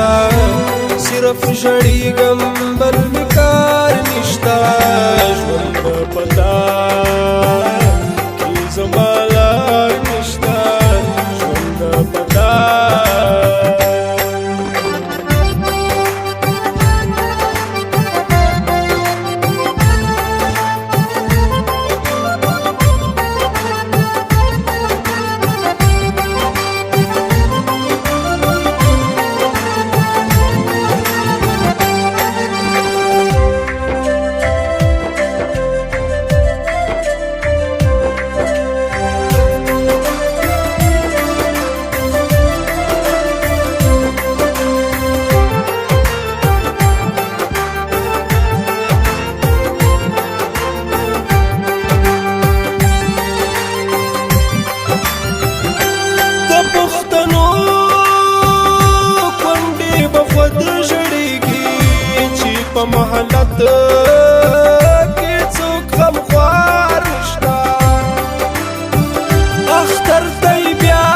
نشتا صرف ژړېږم بل مې کار نشتا ژوند پتا کې زما لار نشتا ژوند پتا په محلت کې څوک غمخوار نشته اختر ته یې بیا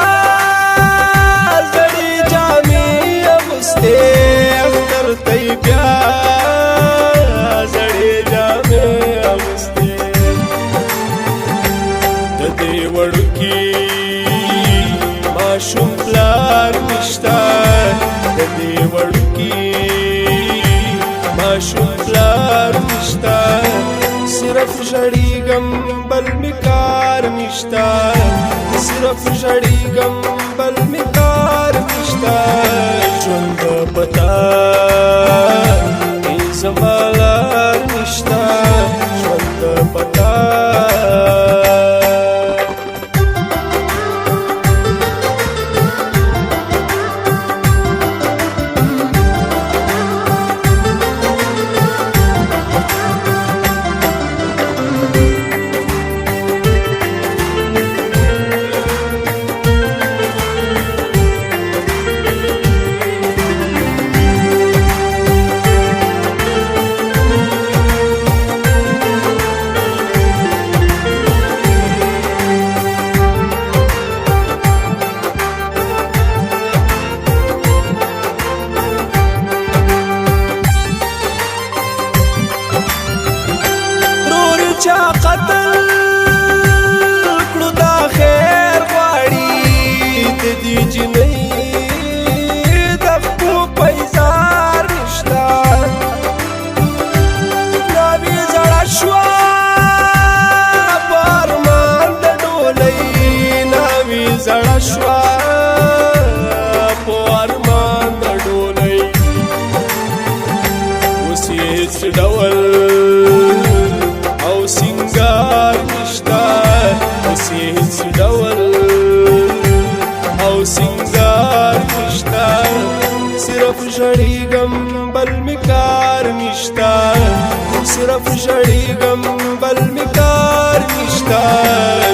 زړې جامې اغوستې اختر ته یې بیا زړې جامې اغوستې د دې وړوکي ماشوم پلار نشته د دې وړوکي ماشوم پلار نشتا صرف ژړېږم بل مې کار نشتا صرف ژړېږم بل مې کار نشتا ژوند پتا کې زما لار نشتا ژوند پتا چا قتل کړو دا خیر غواړي د دې جنۍ د خپو پیزار نشته ناوې زړه شوه په ارمان د ډولۍ ناوې زړه شوه په ارمان د ډولۍ اوس یې هېڅ ډول سنگار نشتا اوس یې هېڅ ډول او سنگار نشتا صرف ژړېږم بل مې کار نشتا صرف ژړېږم بل مې کار نشتا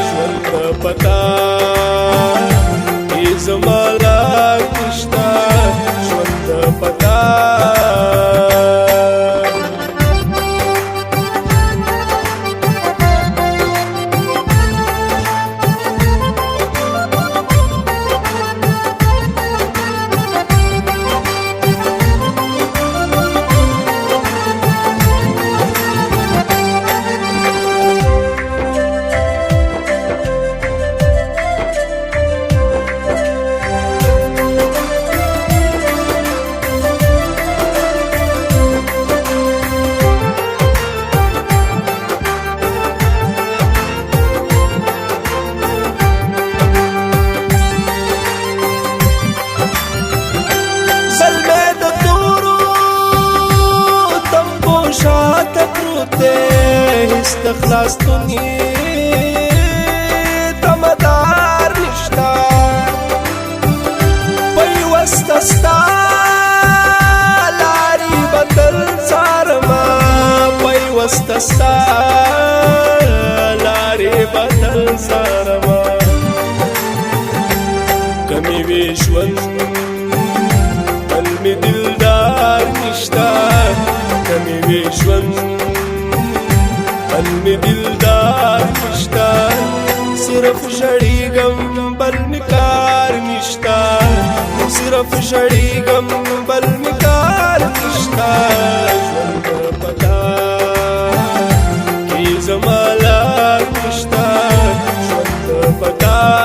ژوند پتا کې زما لار نشتا ژوند پتا خلاصتون یې تمدار نشتا پیوسته ستا لارې بدل څارمه پیوسته ستا لارې بدل څارمه کمې وې ژوند بل مې دلدار نشتا کمې وې ژوند بل مې دلدار نشتا صرف ژړېږم بل مې کار نشتا صرف ژړېږم بل مې کار نشته ژوند په کار کې زما لار نشته ژوند په کار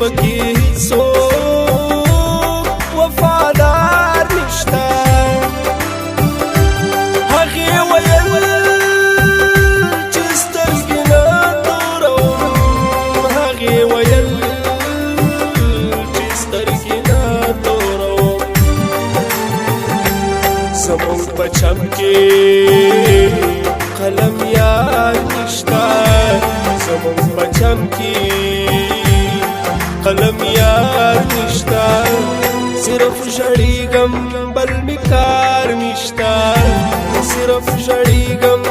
پکې هیڅوک وفادار نشته هغې ویل چې سترګې نه توروم هغې ویل چې سترګې نه توروم زموږ په چم کې قلم یار نشته زموږ په چم کې قلم یار نشتا صرف ژړېږم بل مې کار نشتا صرف ژړېږم